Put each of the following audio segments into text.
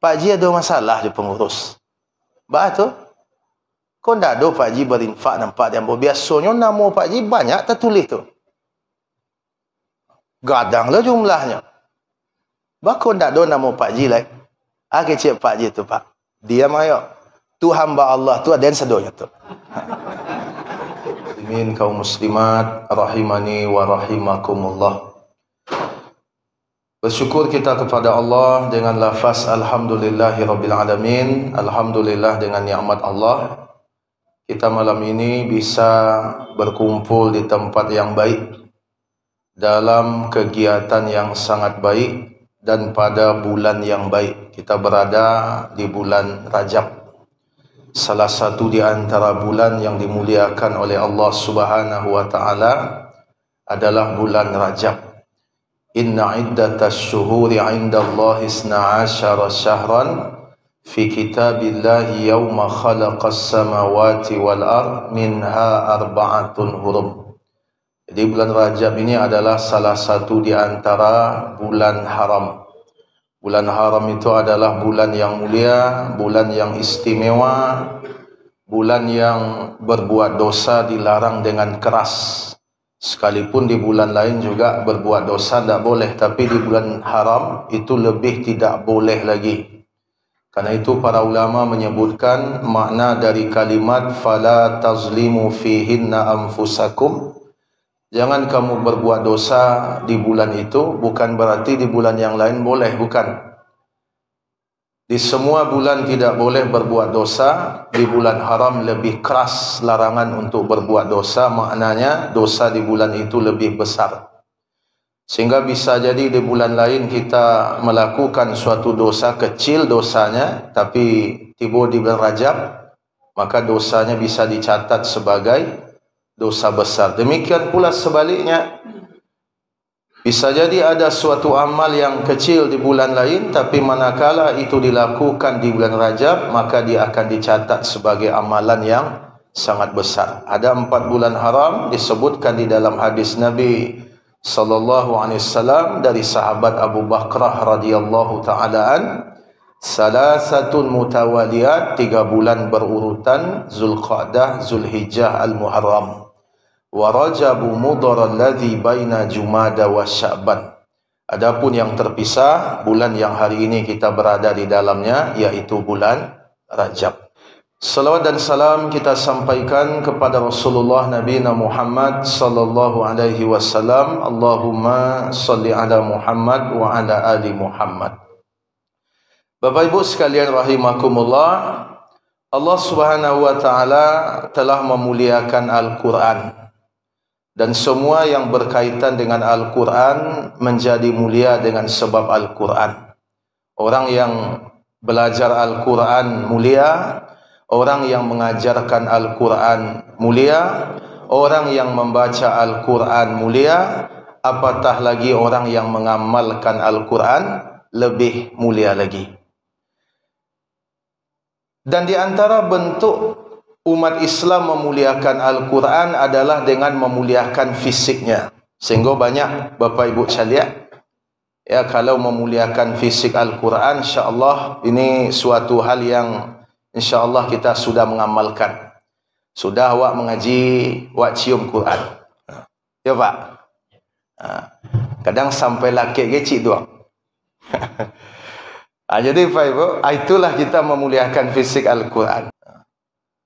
Pak Haji ada masalah di pengurus. Bah tu, kau ndak ada Pak Haji berinfak nampak yang biasanya nama Pak Haji banyak tertulis tu. Gadanglah jumlahnya. Bah kau ndak ada nama Pak Haji lai. Kecik Pak Haji tu Pak. Dia mayo. Tu hamba Allah tu ada yang sedonya tu. Muslimin kaum muslimat rahimani wa rahimakumullah. Bersyukur kita kepada Allah dengan lafaz alhamdulillahirabbil alamin. Alhamdulillah dengan nikmat Allah kita malam ini bisa berkumpul di tempat yang baik, dalam kegiatan yang sangat baik, dan pada bulan yang baik. Kita berada di bulan Rajab, salah satu di antara bulan yang dimuliakan oleh Allah Subhanahu wa taala adalah bulan Rajab. Inna iddatash syuhuri 'indallahi 12 syahran fi kitabillahi yawma khalaqas samawati wal ard minha arba'atun hurum. Jadi bulan Rajab ini adalah salah satu di antara bulan haram. Bulan haram itu adalah bulan yang mulia, bulan yang istimewa, bulan yang berbuat dosa dilarang dengan keras. Sekalipun di bulan lain juga berbuat dosa tidak boleh, tapi di bulan haram itu lebih tidak boleh lagi. Karena itu para ulama menyebutkan makna dari kalimat fala tazlimu fihinna anfusakum. Jangan kamu berbuat dosa di bulan itu, bukan berarti di bulan yang lain boleh, bukan. Di semua bulan tidak boleh berbuat dosa. Di bulan haram lebih keras larangan untuk berbuat dosa. Maknanya dosa di bulan itu lebih besar. Sehingga bisa jadi di bulan lain kita melakukan suatu dosa kecil dosanya, tapi tiba di bulan Rajab maka dosanya bisa dicatat sebagai dosa besar. Demikian pula sebaliknya, bisa jadi ada suatu amal yang kecil di bulan lain, tapi manakala itu dilakukan di bulan Rajab, maka dia akan dicatat sebagai amalan yang sangat besar. Ada 4 bulan haram disebutkan di dalam hadis Nabi sallallahu alaihi wasallam dari sahabat Abu Bakrah radhiyallahu taala an, salasatun mutawaliyat, 3 bulan berurutan, Zulqa'dah, Zulhijjah, Al-Muharram. Wa Rajabu Mudhar alladhi baina Jumada wa Sya'ban. Adapun yang terpisah, bulan yang hari ini kita berada di dalamnya, yaitu bulan Rajab. Salawat dan salam kita sampaikan kepada Rasulullah Nabi Muhammad sallallahu alaihi wasallam. Allahumma salli ala Muhammad wa ala ali Muhammad. Bapak Ibu sekalian rahimakumullah, Allah Subhanahu wa taala telah memuliakan Al-Qur'an. Dan semua yang berkaitan dengan Al-Quran menjadi mulia dengan sebab Al-Quran. Orang yang belajar Al-Quran mulia, orang yang mengajarkan Al-Quran mulia, orang yang membaca Al-Quran mulia, apatah lagi orang yang mengamalkan Al-Quran lebih mulia lagi. Dan di antara bentuk umat Islam memuliakan Al-Quran adalah dengan memuliakan fisiknya. Sehingga banyak Bapak Ibu sekalian, ya, kalau memuliakan fisik Al-Quran, insyaAllah ini suatu hal yang insyaAllah kita sudah mengamalkan. Sudah awak mengaji, awak cium Quran. Ya Pak? Kadang sampai laki kecil doang. Jadi Pak Ibu, itulah kita memuliakan fisik Al-Quran.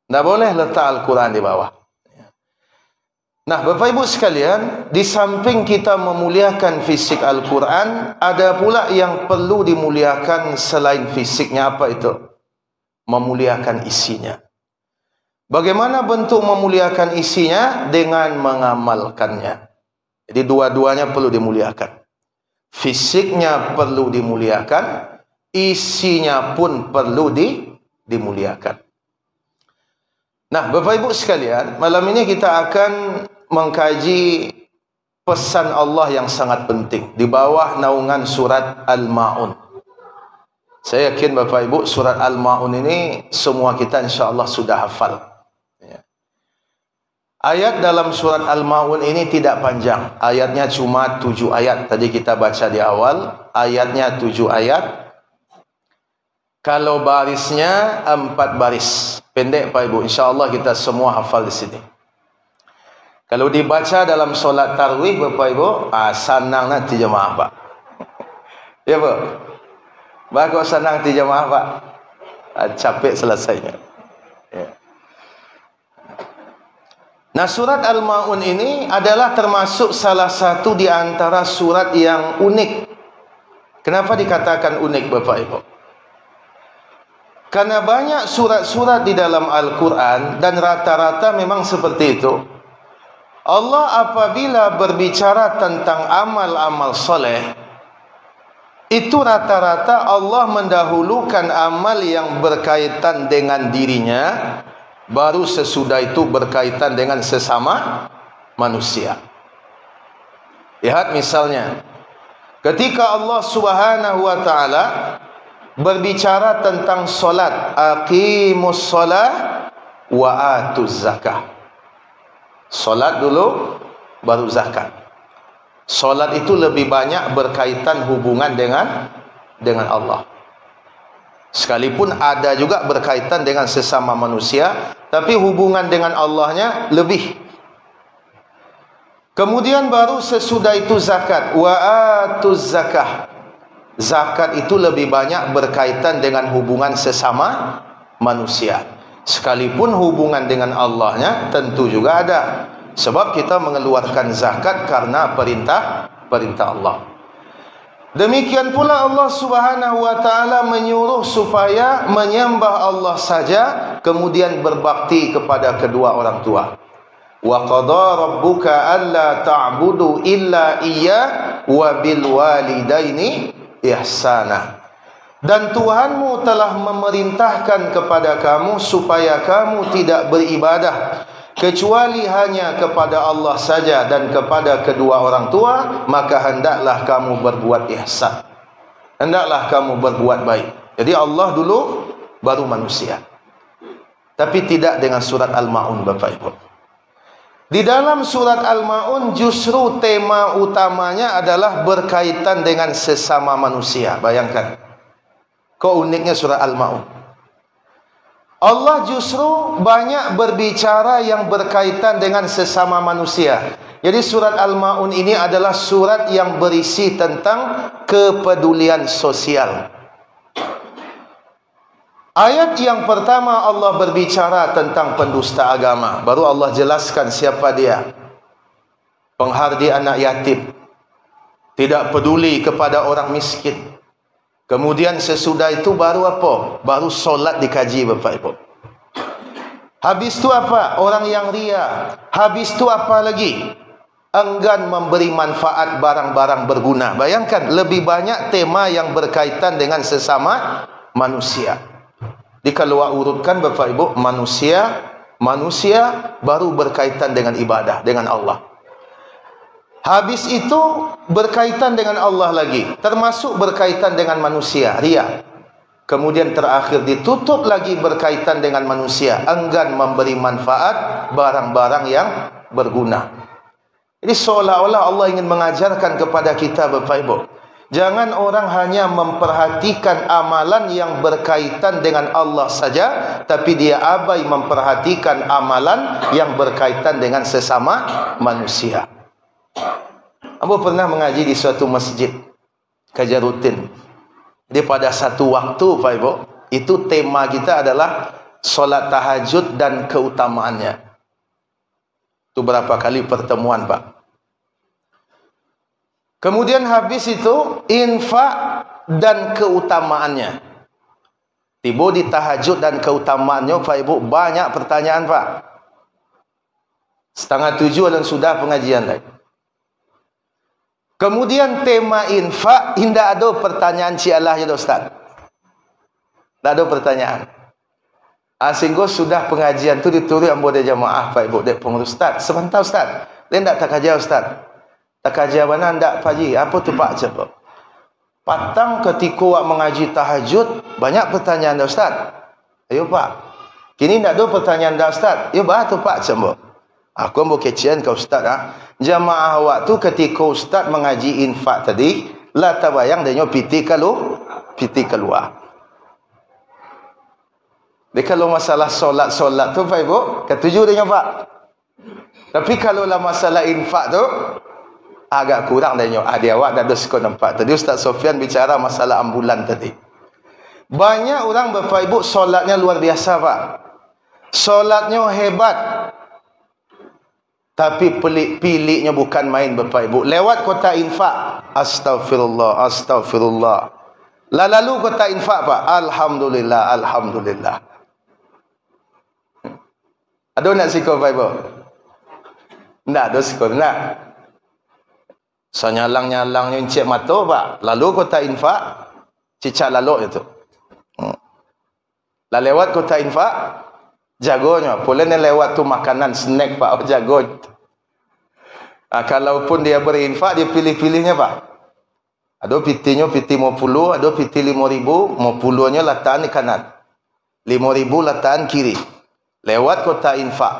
Tak boleh letak Al-Quran di bawah. Nah, Bapak Ibu sekalian, di samping kita memuliakan fisik Al-Quran, ada pula yang perlu dimuliakan selain fisiknya. Apa itu? Memuliakan isinya. Bagaimana bentuk memuliakan isinya? Dengan mengamalkannya. Jadi dua-duanya perlu dimuliakan. Fisiknya perlu dimuliakan, isinya pun perlu dimuliakan. Nah, Bapak Ibu sekalian, malam ini kita akan mengkaji pesan Allah yang sangat penting di bawah naungan surat Al-Ma'un. Saya yakin Bapak Ibu, surat Al-Ma'un ini semua kita insyaAllah sudah hafal. Ayat dalam surat Al-Ma'un ini tidak panjang. Ayatnya cuma 7 ayat. Tadi kita baca di awal. Ayatnya 7 ayat. Kalau barisnya 4 baris. Pendek Pak Ibu. InsyaAllah kita semua hafal di sini. Kalau dibaca dalam solat tarawih Bapak Ibu, senang nanti jemaah Pak. Ya Pak? Bagus senang nanti jemaah Pak. Capek selesainya. Ya. Nah, surat Al-Ma'un ini adalah termasuk salah satu di antara surat yang unik. Kenapa dikatakan unik Bapak Ibu? Karena banyak surat-surat di dalam Al-Quran dan rata-rata memang seperti itu. Allah apabila berbicara tentang amal-amal soleh, itu rata-rata Allah mendahulukan amal yang berkaitan dengan dirinya, baru sesudah itu berkaitan dengan sesama manusia. Lihat misalnya, ketika Allah Subhanahu wa ta'ala berbicara tentang solat, aqimus solah wa atuz zakah. Solat dulu baru zakat. Solat itu lebih banyak berkaitan hubungan dengan Allah. Sekalipun ada juga berkaitan dengan sesama manusia, tapi hubungan dengan Allahnya lebih. Kemudian baru sesudah itu zakat, wa atuz zakah. Zakat itu lebih banyak berkaitan dengan hubungan sesama manusia. Sekalipun hubungan dengan Allahnya tentu juga ada. Sebab kita mengeluarkan zakat karena perintah Allah. Demikian pula Allah Subhanahu wa ta'ala menyuruh supaya menyembah Allah saja, kemudian berbakti kepada kedua orang tua. Wa qadha rabbuka alla ta'budu illa iyyah wa bil walidaini ihsana. Dan Tuhanmu telah memerintahkan kepada kamu supaya kamu tidak beribadah kecuali hanya kepada Allah saja dan kepada kedua orang tua, maka hendaklah kamu berbuat ihsan. Hendaklah kamu berbuat baik. Jadi Allah dulu baru manusia. Tapi tidak dengan surat Al-Ma'un Bapak Ibu. Di dalam surat Al-Ma'un justru tema utamanya adalah berkaitan dengan sesama manusia. Bayangkan, kok uniknya surat Al-Ma'un. Allah justru banyak berbicara yang berkaitan dengan sesama manusia. Jadi surat Al-Ma'un ini adalah surat yang berisi tentang kepedulian sosial. Ayat yang pertama Allah berbicara tentang pendusta agama. Baru Allah jelaskan siapa dia. Penghardi anak yatim. Tidak peduli kepada orang miskin. Kemudian sesudah itu baru apa? Baru solat dikaji Bapak Ibu. Habis itu apa? Orang yang ria. Habis itu apa lagi? Enggan memberi manfaat barang-barang berguna. Bayangkan, lebih banyak tema yang berkaitan dengan sesama manusia. Jadi kalau urutkan Bapak Ibu, manusia baru berkaitan dengan ibadah, dengan Allah. Habis itu berkaitan dengan Allah lagi, termasuk berkaitan dengan manusia, ria. Kemudian terakhir ditutup lagi berkaitan dengan manusia, enggan memberi manfaat barang-barang yang berguna. Jadi seolah-olah Allah ingin mengajarkan kepada kita Bapak Ibu, jangan orang hanya memperhatikan amalan yang berkaitan dengan Allah saja, tapi dia abai memperhatikan amalan yang berkaitan dengan sesama manusia. Abu pernah mengaji di suatu masjid, kajian rutin. Jadi pada satu waktu Pak Ibu, itu tema kita adalah solat tahajud dan keutamaannya. Itu berapa kali pertemuan Pak. Kemudian habis itu infak dan keutamaannya. Tiba di tahajud dan keutamaannya Pak Ibu, banyak pertanyaan Pak. 6:30 dan sudah pengajian lagi. Kemudian tema infak, tidak ada pertanyaan cialah ya Ustaz. Tak ada pertanyaan. Sehingga sudah pengajian tu ditulis ambo dia jamaah Pak Ibu dek pengurus Ustaz. Sebentar Ustaz. Lain tak kaji Ustaz. Tak kaji mana ndak Pak Ji? Apa tu Pak cepat? Patang ketika awak mengaji tahajud, banyak pertanyaan dah Ustaz. Ayo Pak. Kini ndak ada pertanyaan dah Ustaz. Yo bah tu Pak cepat. Aku mau kecian kau Ustaz Jamaah awak tu ketika Ustaz mengaji infak tadi, lah tabayang dia piti keluar. Dia kalau masalah solat tu Pak Ibu, ketuju dengan Pak. Tapi kalau lah masalah infak tu, agak kurang dia nyok. Dia awak dah suka nampak. Tadi Ustaz Sofian bicara masalah ambulan tadi. Banyak orang Bapak Ibu solatnya luar biasa Pak. Solatnya hebat. Tapi pelik-peliknya bukan main Bapak Ibu. Lewat kota infak, astagfirullah, astagfirullah. Lalu kota infak Pak, alhamdulillah, alhamdulillah. Ada nak sikor Pak Ibu? Tak ada sikor, tak. So nyalang-nyalangnya encik mata Pak. Lalu kota infak, cicak laluk itu. Lah lewat kota infak, jagonya. Boleh ni lewat tu makanan, snack Pak, jago. Kalaupun dia berinfak, dia pilih-pilihnya Pak. Ada pitinya piti 50, ada piti 5.000, 50-nya letakkan di kanan. 5.000 letakkan kiri. Lewat kota infak.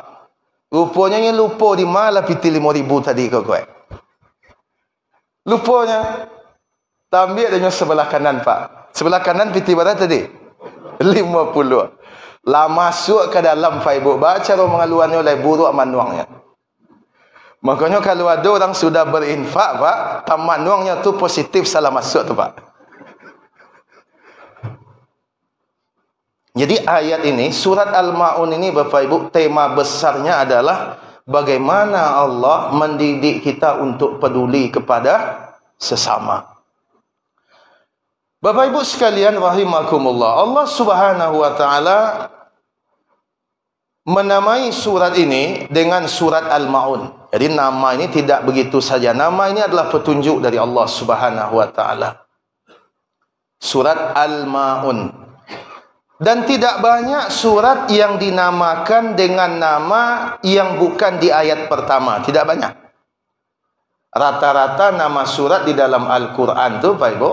Rupanya yang lupa di mana piti 5.000 tadi kau. Lupanya. Ambil dengan sebelah kanan Pak. Sebelah kanan piti berapa tadi? 50. Lah masuk ke dalam Pak Ibu. Baca mengaluannya oleh buruk manuangnya. Makanya kalau ada orang sudah berinfak Pak, manuangnya tu positif salah masuk tu Pak. Jadi ayat ini, surat Al-Ma'un ini Bapak Ibu, tema besarnya adalah bagaimana Allah mendidik kita untuk peduli kepada sesama. Bapak Ibu sekalian rahimakumullah, Allah Subhanahu wa taala menamai surat ini dengan surat Al-Ma'un. Jadi nama ini tidak begitu saja. Nama ini adalah petunjuk dari Allah Subhanahu wa taala. Surat Al-Ma'un. Dan tidak banyak surat yang dinamakan dengan nama yang bukan di ayat pertama. Tidak banyak. Rata-rata nama surat di dalam Al-Quran itu, Pak Ibu,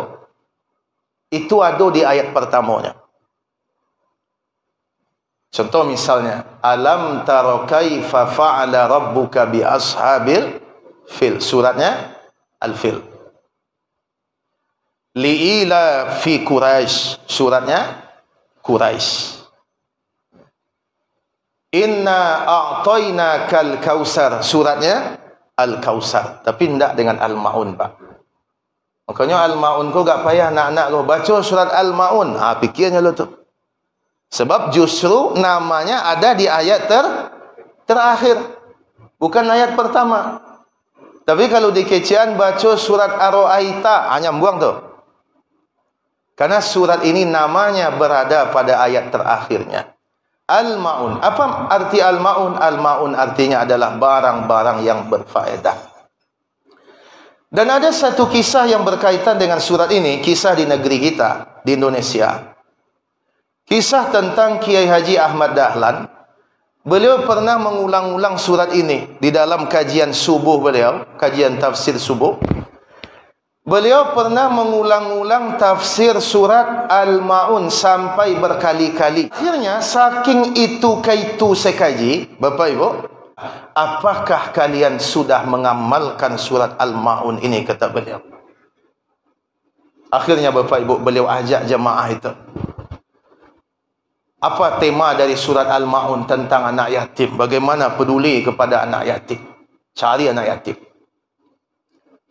itu ada di ayat pertamanya. Contoh misalnya, Alam tara kaifa fa'ala rabbuka bi ashabil fil. Suratnya Al-Fil. Li'ila fi Quraisy. Suratnya Quraisy. Inna a'tainakal kausar. Suratnya Al-Kausar. Tapi tidak dengan Al-Ma'un Pak. Makanya Al-Ma'un kau gak payah nak-nak kau baca surat Al-Ma'un. Fikirnya lo tu. Sebab justru namanya ada di ayat terakhir. Bukan ayat pertama. Tapi kalau di kecian baca surat Ar-Ra'aita, nyambung tu. Karena surat ini namanya berada pada ayat terakhirnya. Al-Ma'un. Apa arti Al-Ma'un? Al-Ma'un artinya adalah barang-barang yang berfaedah. Dan ada satu kisah yang berkaitan dengan surat ini. Kisah di negeri kita, di Indonesia. Kisah tentang Kiai Haji Ahmad Dahlan. Beliau pernah mengulang-ulang surat ini di dalam kajian subuh beliau, kajian tafsir subuh. Beliau pernah mengulang-ulang tafsir surat Al-Ma'un sampai berkali-kali. Akhirnya saking itu kaitu sekaji, Bapak Ibu, apakah kalian sudah mengamalkan surat Al-Ma'un ini, kata beliau. Akhirnya Bapak Ibu, beliau ajak jemaah itu. Apa tema dari surat Al-Ma'un tentang anak yatim? Bagaimana peduli kepada anak yatim? Cari anak yatim.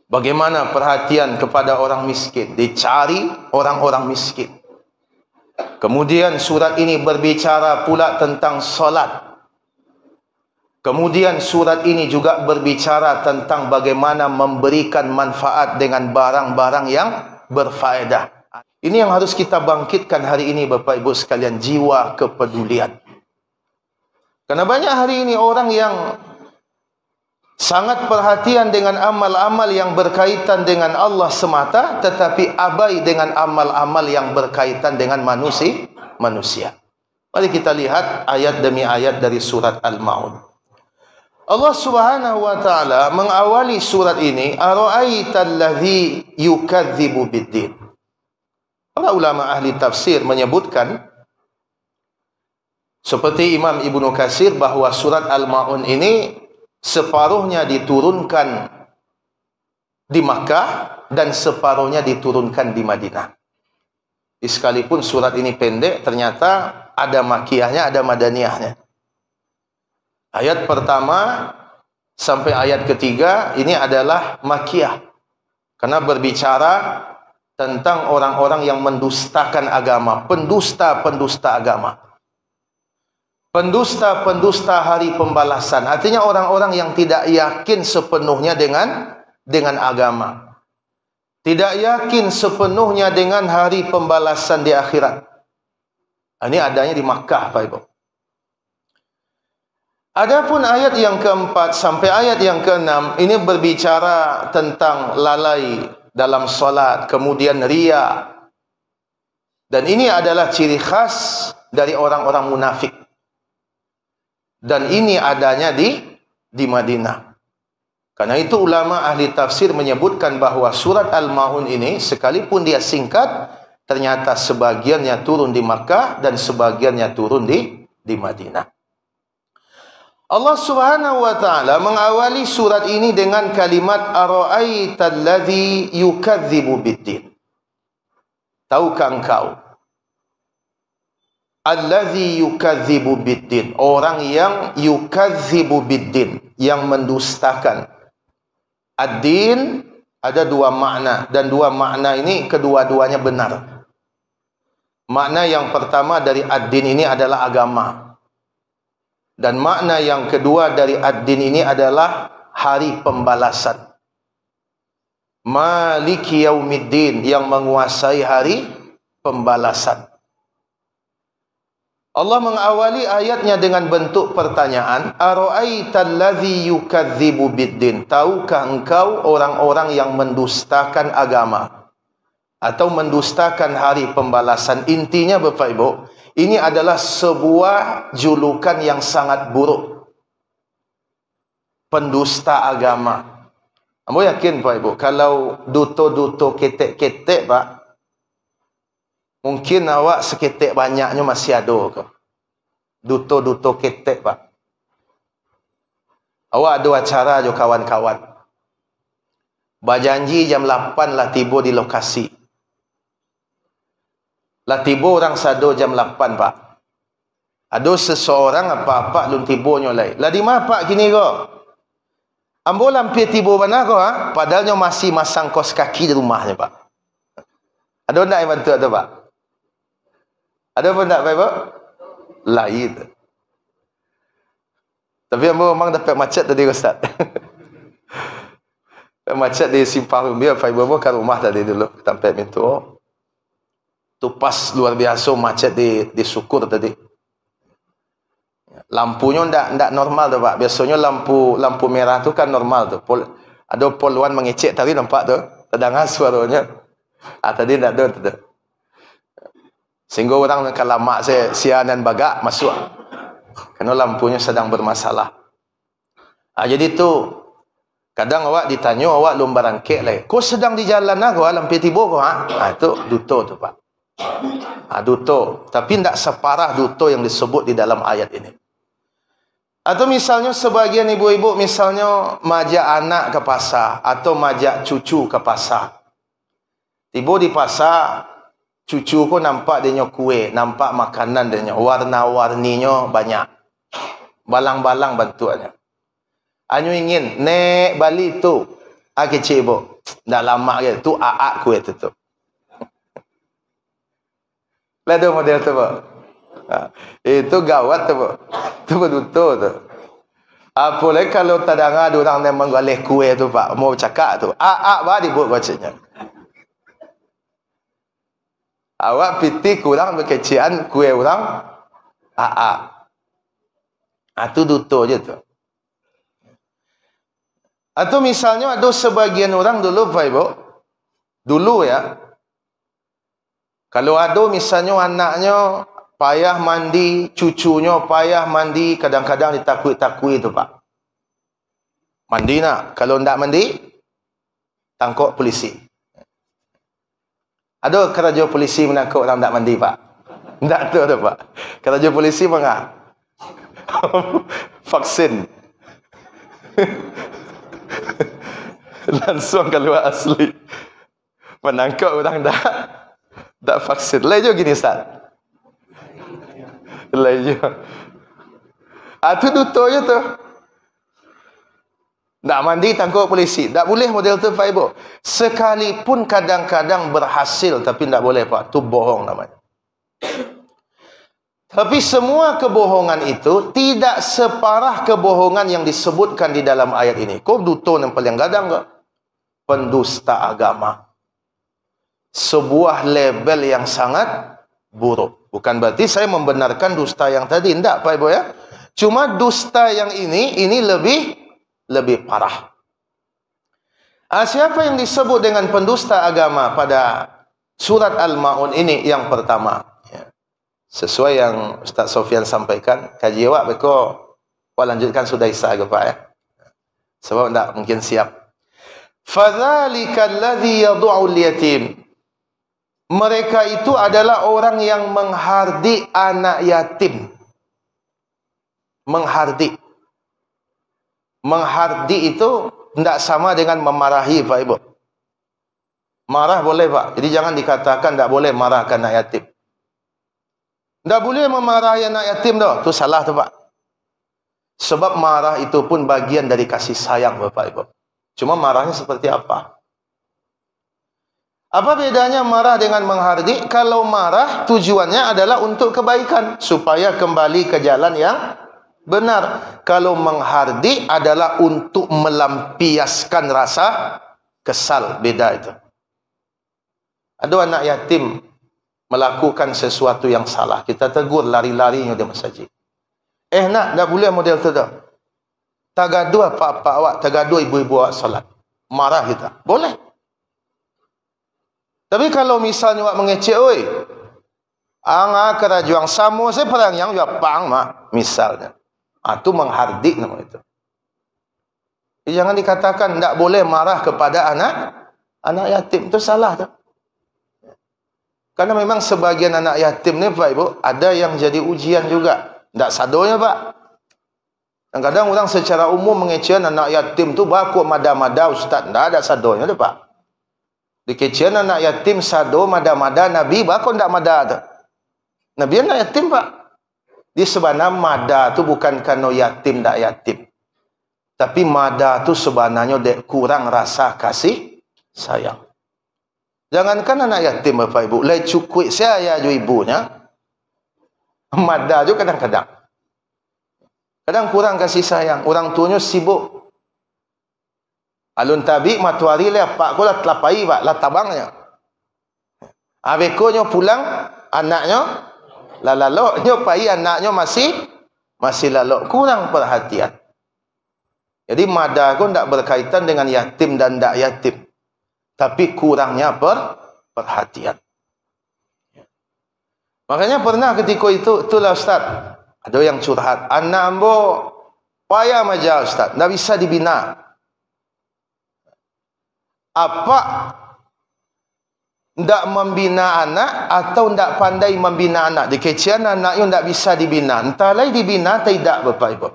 Bagaimana perhatian kepada orang miskin? Dicari orang-orang miskin. Kemudian surat ini berbicara pula tentang solat. Kemudian surat ini juga berbicara tentang bagaimana memberikan manfaat dengan barang-barang yang berfaedah. Ini yang harus kita bangkitkan hari ini Bapak Ibu sekalian, jiwa kepedulian. Karena banyak hari ini orang yang sangat perhatian dengan amal-amal yang berkaitan dengan Allah semata, tetapi abai dengan amal-amal yang berkaitan dengan manusia. Mari kita lihat ayat demi ayat dari surat Al-Ma'un. Allah Subhanahu wa taala mengawali surat ini, ara'aital ladzi yukadzibu biddin. Para ulama ahli tafsir menyebutkan, seperti Imam Ibnu Katsir, bahwa surat Al-Ma'un ini separuhnya diturunkan di Makkah dan separuhnya diturunkan di Madinah. Sekalipun surat ini pendek, ternyata ada makiyahnya, ada madaniyahnya. Ayat pertama sampai ayat ketiga ini adalah makiyah, karena berbicara tentang orang-orang yang mendustakan agama, pendusta-pendusta agama, pendusta-pendusta hari pembalasan. Artinya orang-orang yang tidak yakin sepenuhnya dengan agama, tidak yakin sepenuhnya dengan hari pembalasan di akhirat. Ini adanya di Makkah, Pak Ibu. Adapun ayat yang keempat sampai ayat yang keenam ini berbicara tentang lalai dalam solat, kemudian riya. Dan ini adalah ciri khas dari orang-orang munafik. Dan ini adanya di Madinah. Karena itu ulama ahli tafsir menyebutkan bahawa surat Al-Maun ini sekalipun dia singkat, ternyata sebagiannya turun di Makkah dan sebagiannya turun di Madinah. Allah Subhanahu wa taala mengawali surat ini dengan kalimat ara'aital ladzi yukadzibu biddin. Tahukah engkau allazi yukadzibu biddin, orang yang yukadzibu biddin, yang mendustakan. Ad-din ada dua makna, dan dua makna ini kedua-duanya benar. Makna yang pertama dari ad-din ini adalah agama. Dan makna yang kedua dari ad-din ini adalah hari pembalasan. Maliki yaumiddin, yang menguasai hari pembalasan. Allah mengawali ayatnya dengan bentuk pertanyaan, ara'aital ladzi yukadzibu biddin, tahukah engkau orang-orang yang mendustakan agama atau mendustakan hari pembalasan? Intinya Bapak Ibu, ini adalah sebuah julukan yang sangat buruk. Pendusta agama. Kamu yakin Pak Ibu, kalau duto-duto ketek-ketek Pak, mungkin awak seketek banyaknya masih ada ke? Duto-duto ketek Pak. Awak ada acara jo kawan-kawan. Berjanji jam 8 lah tiba di lokasi. Lah tiba orang sado jam 8 Pak. Ada seseorang apa-apa lun tiba nyolai. Lah di mana Pak kini kok? Ambo lampir tiba mana kok ha? Padahalnya masih masang kos kaki di rumahnya Pak. Ada ndak yang bantu ada Pak? Ada pun tak Pak Ibu? Lain. Tapi ambo memang dapat macet tadi Ustaz. Macet di simpang Rumbia Pak Ibu ke rumah tadi dulu sampai pintu. Tu pas luar biasa macet di Sukur tadi. Lampunya ndak normal tu Pak. Biasanya lampu merah tu kan normal tu. Ada poluan mengecek tadi nampak tu. Terdengar suaranya. Tadi ndak ada tu. Sehingga orang kalau mak saya sian dan bagak masuk. Kerana lampunya sedang bermasalah. Jadi tu kadang awak ditanya awak lomba rangkek lah. Kau sedang di jalan aku lampu tiba kau itu duto tu Pak. Duto, tapi tidak separah duto yang disebut di dalam ayat ini. Atau misalnya sebagian ibu-ibu misalnya majak anak ke pasar atau majak cucu ke pasar. Tiba di pasar, cucu ko nampak dia kue, nampak makanan dia, warna-warninya banyak. Balang-balang bantuannya. Anyu ingin nek balik tu, kecil ibu. Dah lama ke tu kue tu. Lah tu model tu Pak. Itu gawat tu Pak. Tu betul tu. Apalagi kalau terdengar ada orang yang menggalih kue tu Pak, mau cakap tu. Bah dibuat bacanya. Awak piti kurang berkecian kue orang tu duto je tu. Atau misalnya ada sebagian orang dulu Pak Ibu, dulu ya, kalau ada misalnya anaknya payah mandi, cucunya payah mandi, kadang-kadang ditakui-takui tu Pak. Mandi nak, kalau tidak mandi, tangkap polisi. Ada kerja polisi menangkap orang tidak mandi Pak? Tidak ada Pak. Kerja polisi mana? Vaksin. Langsung keluar asli. Menangkap orang tak vaksin. Lain juga gini Ustaz. Lain juga. Itu dutonya tu. Tak mandi tangkap polisi. Tak boleh model tu Pak Ibu. Sekalipun kadang-kadang berhasil tapi tak boleh Pak. Tu bohong namanya. Tapi semua kebohongan itu tidak separah kebohongan yang disebutkan di dalam ayat ini. Kau duto yang paling gadang ke? Pendusta agama. Sebuah label yang sangat buruk. Bukan berarti saya membenarkan dusta yang tadi. Tidak Pak Ibu ya. Cuma dusta yang ini lebih parah. Siapa yang disebut dengan pendusta agama pada surat Al-Ma'un ini? Yang pertama, ya. Sesuai yang Ustaz Sofian sampaikan, kaji awak beko lanjutkan sudah isa ke Pak ya. Sebab tak mungkin siap. Fadzalika alladhi yad'ul yatim. Mereka itu adalah orang yang menghardik anak yatim. Menghardik. Menghardik itu tidak sama dengan memarahi Pak Ibu. Marah boleh Pak. Jadi jangan dikatakan tidak boleh marah ke anak yatim. Tidak boleh memarahi anak yatim dah. Itu salah tu Pak. Sebab marah itu pun bagian dari kasih sayang Bapak Ibu. Cuma marahnya seperti apa? Apa bedanya marah dengan menghardik? Kalau marah tujuannya adalah untuk kebaikan. Supaya kembali ke jalan yang benar. Kalau menghardik adalah untuk melampiaskan rasa kesal. Beda itu. Ada anak yatim melakukan sesuatu yang salah. Kita tegur lari-larinya di masjid. Nak, tak boleh model tu dah. Tagadu apa-apa awak, tagadu ibu-ibu awak salat. Marah kita. Boleh. Tapi kalau misalnya awak mengecek, oi, anga kerajuang samo saya perang yang juga pang mak, misalnya. Itu menghardik nama itu. Jangan dikatakan tidak boleh marah kepada anak yatim. Itu salah tu. Karena memang sebagian anak yatim ni Pak Ibu, ada yang jadi ujian juga. Tak sadonya Pak. Kadang-kadang orang secara umum mengecewakan anak yatim tu baku mada-mada Ustaz. Tak ada sadonya tu Pak. Dikecewakan anak yatim sado mada-mada Nabi baku tak mada tu. Nabi anak yatim Pak. Di sebenarnya mada tu bukan kerana yatim tak yatim. Tapi mada tu sebenarnya kurang rasa kasih sayang. Jangankan anak yatim Bapak Ibu, lai cukup saya ju ibunya. Mada juga kadang-kadang. Kadang kurang kasih sayang. Orang tuanya sibuk. Alun tabi matuari le pak ko la telapai Pak, la tabangnya. Abekonyo pulang anaknya lalok pai anaknya masih lalok, kurang perhatian. Jadi mada pun tak berkaitan dengan yatim dan tak yatim. Tapi kurangnya perhatian. Makanya pernah ketika itulah Ustaz, ada yang curhat, anak ambo payah maja Ustaz, tak bisa dibina. Apa tidak membina anak atau tidak pandai membina anak? Dikecian anaknya tidak bisa dibina. Entah lagi dibina tidak Bapak Ibu.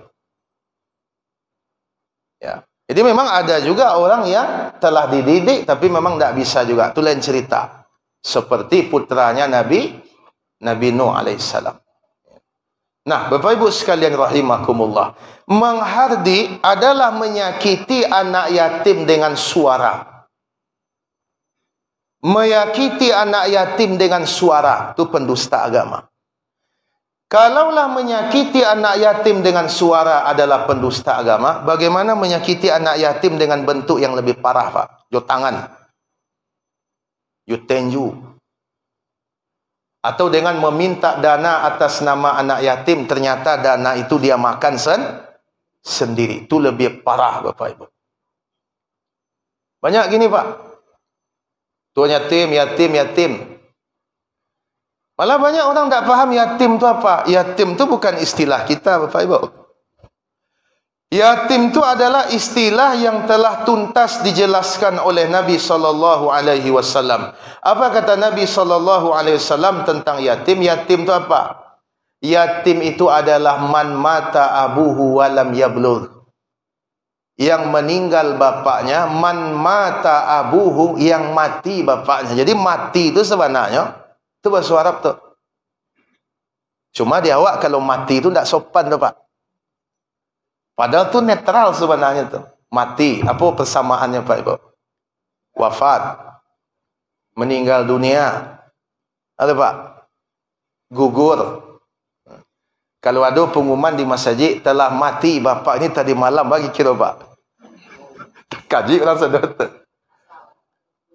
Ya. Jadi memang ada juga orang yang telah dididik tapi memang tidak bisa juga. Itu lain cerita. Seperti putranya Nabi Nuh alaihissalam. Nah, Bapak Ibu sekalian rahimakumullah. Menghardik adalah menyakiti anak yatim dengan suara. Menyakiti anak yatim dengan suara, itu pendusta agama. Kalaulah menyakiti anak yatim dengan suara adalah pendusta agama, bagaimana menyakiti anak yatim dengan bentuk yang lebih parah Pak? Yo tangan, yo tenju, atau dengan meminta dana atas nama anak yatim, ternyata dana itu dia makan sendiri. Itu lebih parah Bapak Ibu. Banyak gini Pak. Tuan yatim. Malah banyak orang tak faham yatim itu apa. Yatim itu bukan istilah kita Bapak Ibu. Yatim itu adalah istilah yang telah tuntas dijelaskan oleh Nabi SAW. Apa kata Nabi SAW tentang yatim? Yatim itu apa? Yatim itu adalah man mata abuhu walam yablugh. Yang meninggal bapaknya, man mata abuhu, yang mati bapaknya. Jadi mati itu sebenarnya, itu bahasa Arab tuh. Cuma di awak kalau mati itu tidak sopan tu Pak. Padahal tu netral sebenarnya tu. Mati, apa persamaannya Pak Ibu? Wafat, meninggal dunia, ada Pak? Gugur. Kalau ada pengumuman di masjid telah mati bapak ini tadi malam, bagi kira Pak. Kaji orang sedar.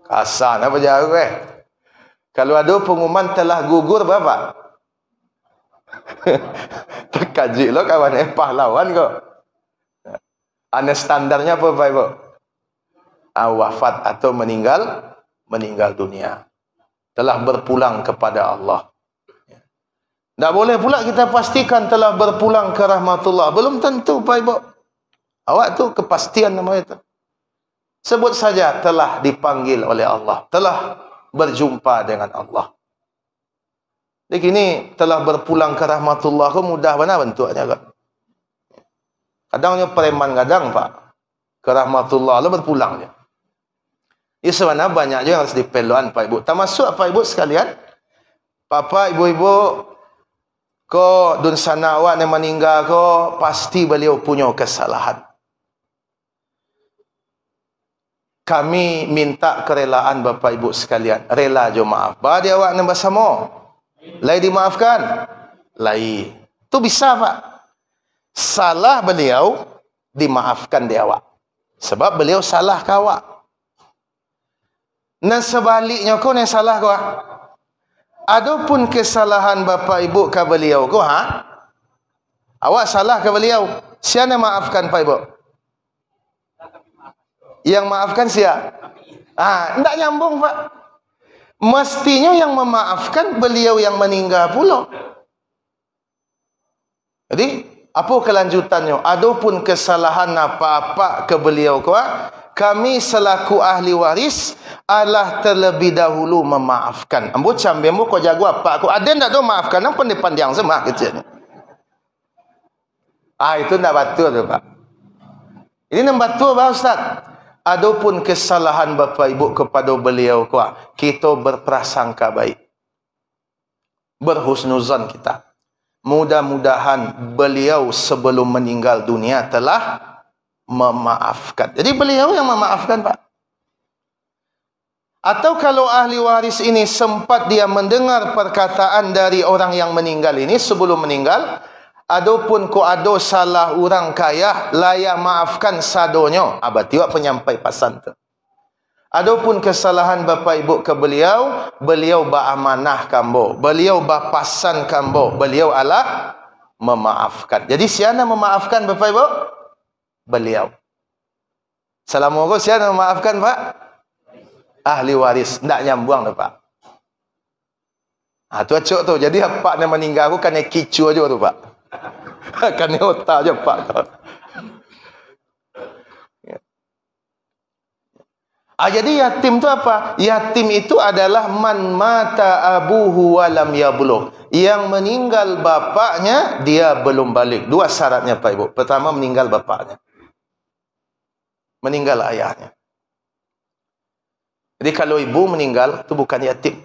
Kasar apa jauh Kalau ada pengumuman telah gugur bapak. Terkaji lo kawan pahlawan kok. Ane standarnya apa Pak Ibu? Wafat atau meninggal dunia. Telah berpulang kepada Allah. Tak boleh pula kita pastikan telah berpulang ke rahmatullah. Belum tentu Pak Ibu. Awak tu kepastian nama itu. Sebut saja telah dipanggil oleh Allah. Telah berjumpa dengan Allah. Jadi kini telah berpulang ke rahmatullah ke mudah mana bentuknya kan? Kadangnya preman kadang Pak. Ke rahmatullah Allah berpulang je. Ini sebenarnya banyak je yang harus diperluan Pak Ibu. Termasuk Pak Ibu sekalian. Papa ibu-ibu ko dun sana awak yang meninggal ko pasti beliau punya kesalahan. Kami minta kerelaan Bapak Ibu sekalian. Rela jo maaf. Ba dia awak yang bersama. Lai dimaafkan. Lai. Tu bisa Pak. Salah beliau dimaafkan dia awak. Sebab beliau salah ke awak. Dan sebaliknya kau yang salah kau. Adapun kesalahan Bapak Ibu ke beliau kau awak salah ke beliau. Siapa yang maafkan Pak Ibu? Yang maafkan siapa? Tidak nyambung Pak. Mestinya yang memaafkan beliau yang meninggal pula. Jadi apa kelanjutannya? Adapun kesalahan apa-apa ke beliau kau, kami selaku ahli waris adalah terlebih dahulu memaafkan. Ambo cambemu kau jago apa? Aku ada ndak do maafkan nang pandai-pandai semah kecilnya. Itu ndak betul tu Pak. Ini ndak betul Pak Ustaz. Adapun kesalahan Bapak Ibu kepada beliau kau, kita berprasangka baik. Berhusnuzan kita. Mudah-mudahan beliau sebelum meninggal dunia telah memaafkan. Jadi beliau yang memaafkan Pak. Atau kalau ahli waris ini sempat dia mendengar perkataan dari orang yang meninggal ini sebelum meninggal, adapun ko ado salah orang kaya layak maafkan sadonyo. Berarti wak penyampai pesan tu. Adapun kesalahan Bapak Ibu ke beliau, beliau beramanah kambo, beliau berpasan kambo, beliau adalah memaafkan. Jadi siapa memaafkan Bapak Ibu? Beliau. Assalamualaikum, siapa memaafkan Pak? Ahli waris. Tak nyambung tu Pak. Tu acok tu. Jadi apa yang meninggal aku kan kicu aja tu Pak. Kan otak aja Pak. Jadi yatim tu apa? Yatim itu adalah man mata abuhu walam yablugh. Yang meninggal bapaknya dia belum balik. Dua syaratnya Pak Ibu. Pertama meninggal bapaknya. Meninggal ayahnya. Jadi kalau ibu meninggal, itu bukan yatim.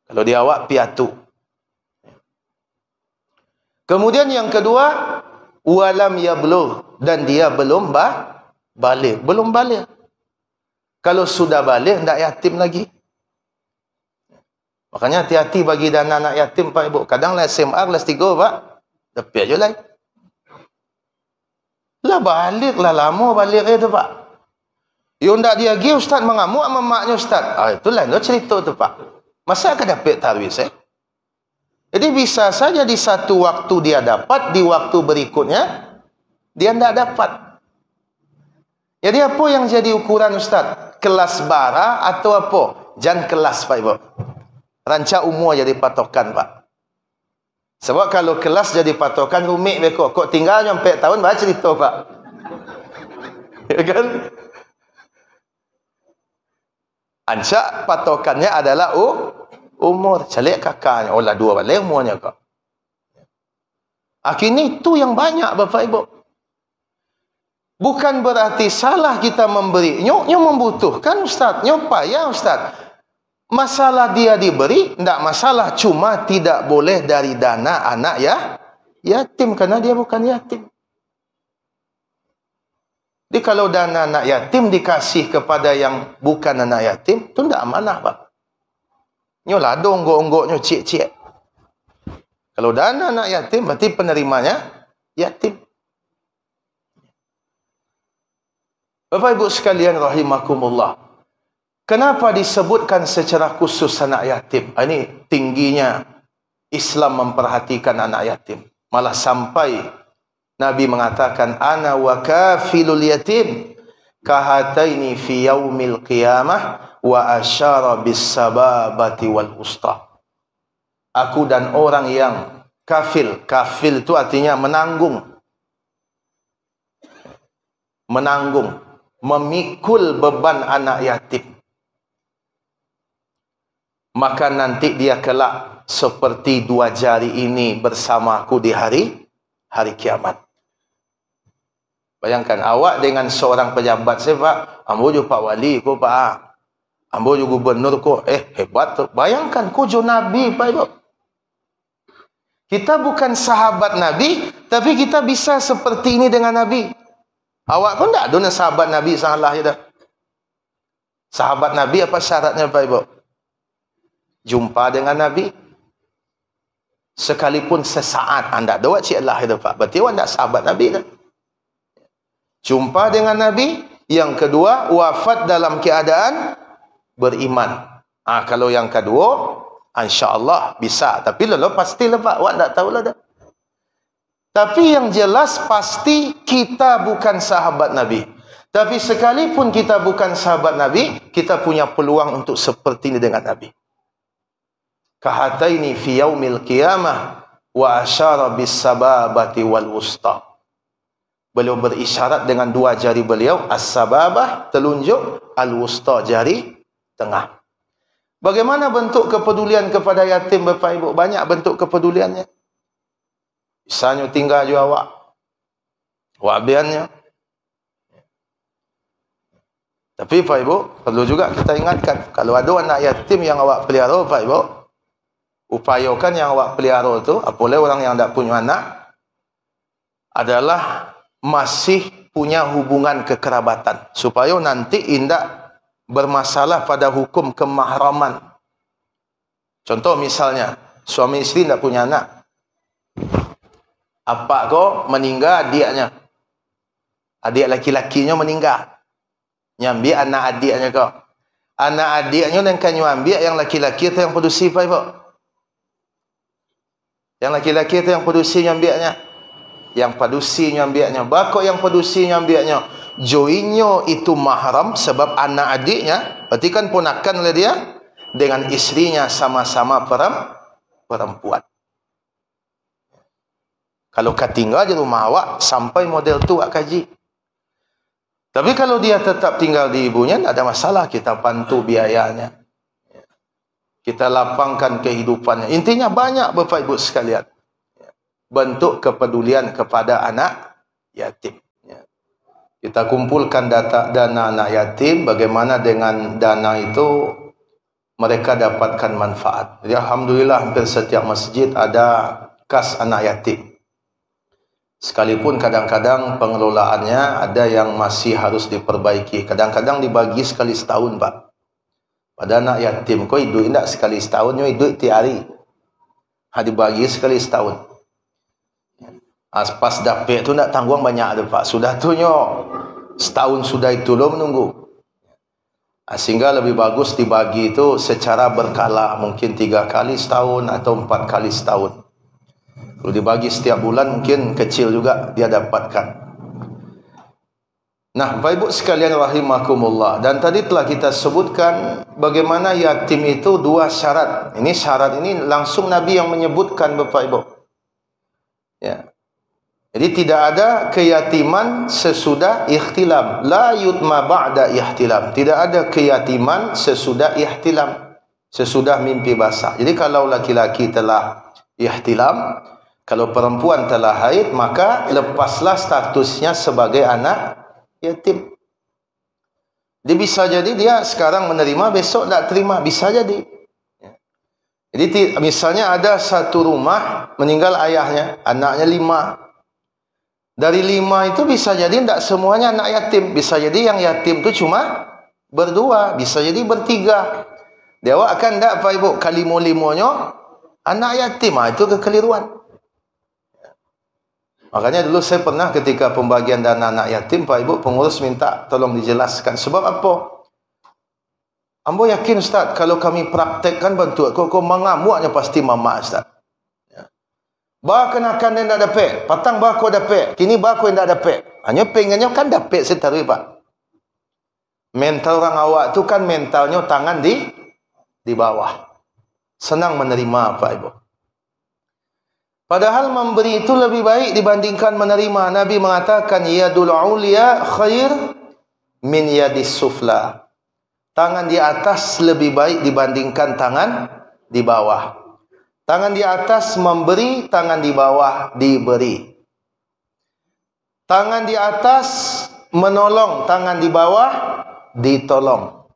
Kalau dia awak, piatu. Kemudian yang kedua, walam yablugh. Dan dia belum balik. Belum balik. Kalau sudah balik, tidak yatim lagi. Makanya hati-hati bagi dana anak yatim, Pak Ibu. Kadang lah SMA, kelas 3, Pak. Tapi aja lah. Lah balik lah, lama balik itu Pak. Yang tak dia pergi, Ustaz mengamuk sama maknya Ustaz. Itu lain cerita tu Pak. Masa akan dapat tarwis Jadi bisa saja di satu waktu dia dapat, di waktu berikutnya dia tidak dapat. Jadi apa yang jadi ukuran Ustaz? Kelas bara atau apa? Jangan kelas Pak Ibu. Rancak umur jadi patokan Pak. Sebab kalau kelas jadi patokan rumit beko. Kok tinggal sampai tahun baca cerita Pak. Ya kan? Ancak patokannya adalah umur. Calik kakaknya. Lah dua balik umurnya kak. Akhirnya itu yang banyak Bapak Ibu. Bukan berarti salah kita memberi. Nyok membutuhkan Ustaz. Nyok payah Ustaz. Masalah dia diberi, tidak masalah. Cuma tidak boleh dari dana anak yatim, karena dia bukan yatim. Jadi kalau dana anak yatim dikasih kepada yang bukan anak yatim, itu tidak amanah, Pak. Nyo lado onggok-onggoknya cik-cik. Kalau dana anak yatim, berarti penerimanya yatim. Bapak Ibu sekalian rahimakumullah. Kenapa disebutkan secara khusus anak yatim? Ini tingginya Islam memperhatikan anak yatim. Malah sampai Nabi mengatakan, ana wa kafilul yatim kahataini fi yaumil qiyamah wa asyara bis sababati wal usta. Aku dan orang yang kafil. Kafil itu artinya menanggung. Menanggung. Memikul beban anak yatim. Maka nanti dia kelak seperti dua jari ini bersamaku di hari kiamat. Bayangkan awak dengan seorang pejabat, saya Pak, ambo jo Pak Wali ko Pak, ambo jo gubernur ko, hebat tu. Bayangkan ko jo Nabi Pak Ibu. Kita bukan sahabat Nabi, tapi kita bisa seperti ini dengan Nabi. Awak pun tak ada sahabat Nabi salah je dah. Sahabat Nabi apa syaratnya Pak Ibu? Jumpa dengan Nabi sekalipun sesaat. Anda doa cik Allah itu Pak. Berarti awak tak sahabat Nabi dah. Jumpa dengan Nabi. Yang kedua, wafat dalam keadaan beriman. Kalau yang kedua, insya-Allah bisa. Tapi lalu pastilah Pak, awak tak tahulah dah. Tapi yang jelas pasti kita bukan sahabat Nabi. Tapi sekalipun kita bukan sahabat Nabi, kita punya peluang untuk seperti ini dengan Nabi. Kahataini fi yaumil qiyamah wa asyara bis sababati wal wusta. Beliau berisyarat dengan dua jari beliau, as-sababah telunjuk, al-wusta jari tengah. Bagaimana bentuk kepedulian kepada yatim Bapak Ibu? Banyak bentuk kepeduliannya. Misalnya tinggal juga awak biannya. Tapi Pak Ibu, perlu juga kita ingatkan, kalau ada anak yatim yang awak pelihara Pak Ibu, upayakan yang awak pelihara itu, apalagi orang yang tak punya anak, adalah masih punya hubungan kekerabatan. Supaya nanti tidak bermasalah pada hukum kemahraman. Contoh misalnya, suami istri tak punya anak. Apa kau meninggal adiknya. Adik laki-lakinya meninggal. Nyambi anak adiknya kau. Anak adiknya dan kan nyambi yang laki-laki itu yang produksi Pak Ibu. Yang laki-laki itu yang produksi nyambiaknya. Yang produksi nyambiaknya. Bakok yang produksi nyambiaknya. Joinnya itu mahram sebab anak adiknya. Berarti kan ponakan oleh dia. Dengan istrinya sama-sama perempuan. Kalau kau tinggal di rumah awak, sampai model tu awak kaji. Tapi kalau dia tetap tinggal di ibunya, tidak ada masalah. Kita bantu biayanya. Kita lapangkan kehidupannya. Intinya banyak Bapak Ibu sekalian. Bentuk kepedulian kepada anak yatim. Kita kumpulkan dana anak yatim. Bagaimana dengan dana itu mereka dapatkan manfaat. Jadi alhamdulillah hampir setiap masjid ada kas anak yatim. Sekalipun kadang-kadang pengelolaannya ada yang masih harus diperbaiki. Kadang-kadang dibagi sekali setahun Pak. Pada anak yatim, kau hidup tidak sekali setahun, kau hidup tiap hari. Dibagi sekali setahun. Pas dapet tu nak tanggung banyak tu Pak. Sudah tu nyo setahun sudah itu lo menunggu. Sehingga lebih bagus dibagi itu secara berkala. Mungkin 3 kali setahun atau 4 kali setahun. Kalau dibagi setiap bulan mungkin kecil juga dia dapatkan. Nah, Bapak Ibu sekalian rahimakumullah. Dan tadi telah kita sebutkan bagaimana yatim itu 2 syarat. Ini syarat ini langsung Nabi yang menyebutkan Bapak Ibu. Ya. Jadi tidak ada keyatiman sesudah ihtilam. La yutma ba'da ihtilam. Tidak ada keyatiman sesudah ihtilam. Sesudah mimpi basah. Jadi kalau laki-laki telah ihtilam, kalau perempuan telah haid, maka lepaslah statusnya sebagai anak yatim. Dia bisa jadi dia sekarang menerima, besok tak terima. Bisa jadi. Jadi misalnya ada satu rumah meninggal ayahnya, anaknya 5. Dari 5 itu bisa jadi tidak semuanya anak yatim. Bisa jadi yang yatim itu cuma berdua, bisa jadi bertiga. Dia akan tak Pak Ibu, kalimo-limonya anak yatim. Itu kekeliruan. Makanya dulu saya pernah ketika pembagian dana anak yatim, Pak Ibu, pengurus minta tolong dijelaskan. Sebab apa? Ambo yakin Ustaz, kalau kami praktekkan bantu kau mengamuaknya pasti mama Ustaz. Ya. Bah kenakan yang tak dapat, patang bah kau dapat, kini bah kau yang tak dapat. Hanya pengennya kan dapat setarui Pak. Mental orang awak tu kan mentalnya tangan di bawah. Senang menerima Pak Ibu. Padahal memberi itu lebih baik dibandingkan menerima. Nabi mengatakan yadul ulia khair min yadis sufla. Tangan di atas lebih baik dibandingkan tangan di bawah. Tangan di atas memberi, tangan di bawah diberi. Tangan di atas menolong, tangan di bawah ditolong.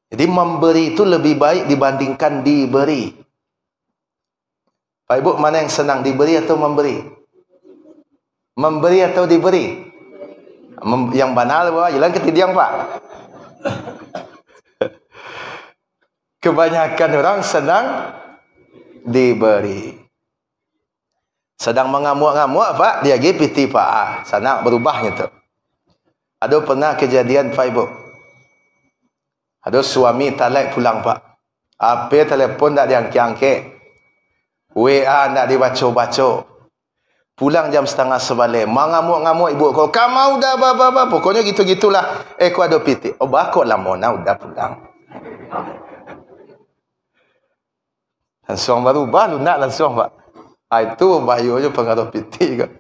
Jadi memberi itu lebih baik dibandingkan diberi. Pak Ibu, mana yang senang, diberi atau memberi? Memberi atau diberi? Yang banal bawah, jalan ketidiang Pak. Kebanyakan orang senang diberi. Sedang mengamuk-ngamuk Pak, dia piti Pak. Sana berubahnya tu. Ada pernah kejadian Pak Ibu. Ada suami talak pulang Pak. Apa telefon tak diangkat-angkat. WA tak dibaca-baca. Pulang jam 10:30. Mengamuk-ngamuk ibu kau. Kamu dah apa-apa. Pokoknya gitu-gitulah. Kau ada piti. Oh bakok lah Mona udah pulang. Langsung baru lunak langsung Pak. Itu bahayanya pengaruh piti kan.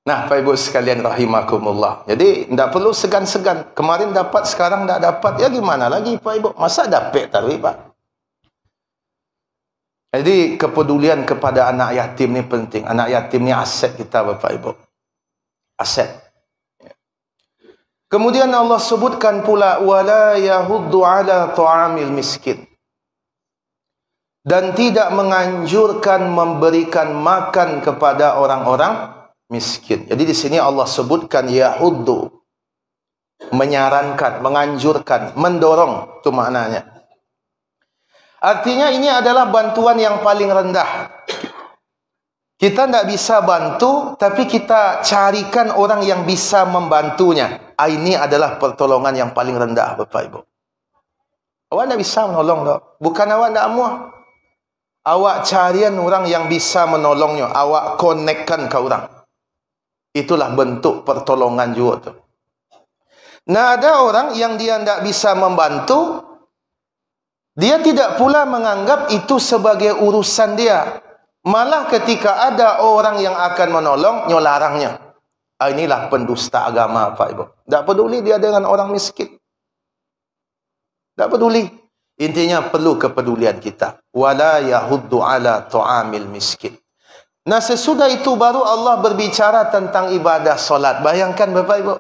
Nah Pak Ibu sekalian rahimakumullah. Jadi tidak perlu segan-segan. Kemarin dapat, sekarang tak dapat. Ya gimana lagi Pak Ibu. Masa dapat taruh Pak. Jadi kepedulian kepada anak yatim ni penting. Anak yatim ni aset kita Bapak Ibu. Aset. Kemudian Allah sebutkan pula wala yahuddu ala ta'amil miskin. Dan tidak menganjurkan memberikan makan kepada orang-orang miskin. Jadi di sini Allah sebutkan yahuddu, menyarankan, menganjurkan, mendorong, itu maknanya. Artinya ini adalah bantuan yang paling rendah. Kita tidak bisa bantu, tapi kita carikan orang yang bisa membantunya. Ini adalah pertolongan yang paling rendah, Bapak Ibu. Awak tidak bisa menolong, tak? Bukan awak tidak muah. Awak carian orang yang bisa menolongnya. Awak konekkan ke orang. Itulah bentuk pertolongan juga tu. Nah, ada orang yang dia tidak bisa membantu, dia tidak pula menganggap itu sebagai urusan dia. Malah ketika ada orang yang akan menolong, nyolarangnya. Inilah pendusta agama Pak Ibu. Tak peduli dia dengan orang miskin. Tak peduli. Intinya perlu kepedulian kita. Wala yahuddu ala ta'amil miskin. Nah sesudah itu baru Allah berbicara tentang ibadah solat. Bayangkan Bapak Ibu.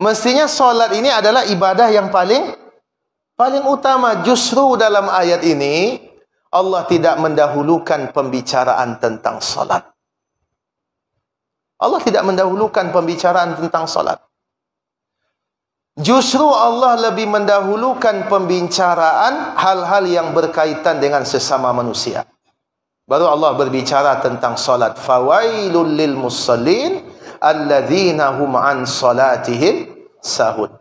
Mestinya solat ini adalah ibadah yang paling utama. Justru dalam ayat ini Allah tidak mendahulukan pembicaraan tentang salat. Allah tidak mendahulukan pembicaraan tentang salat. Justru Allah lebih mendahulukan pembicaraan hal-hal yang berkaitan dengan sesama manusia. Baru Allah berbicara tentang salat. Fawailul lil musallin alladzina hum an salatihim sahun.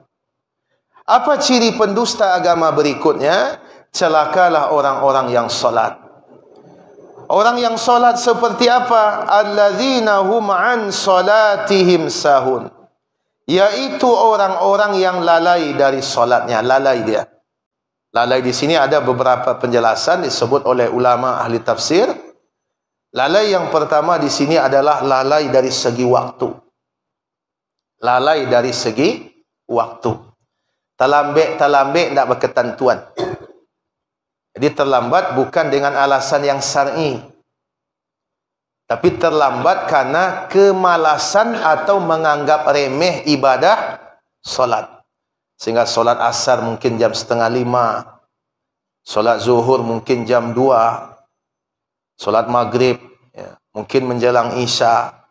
Apa ciri pendusta agama berikutnya? Celakalah orang-orang yang solat. Orang yang solat seperti apa? Alladzina hum an salatihim sahun. Yaitu orang-orang yang lalai dari solatnya. Lalai dia. Lalai di sini ada beberapa penjelasan disebut oleh ulama ahli tafsir. Lalai yang pertama di sini adalah lalai dari segi waktu. Lalai dari segi waktu. Terlambat tak berketentuan. Jadi terlambat bukan dengan alasan yang syar'i. Tapi terlambat karena kemalasan atau menganggap remeh ibadah solat. Sehingga solat asar mungkin jam 4:30, solat zuhur mungkin jam 2, solat maghrib ya, mungkin menjelang isya.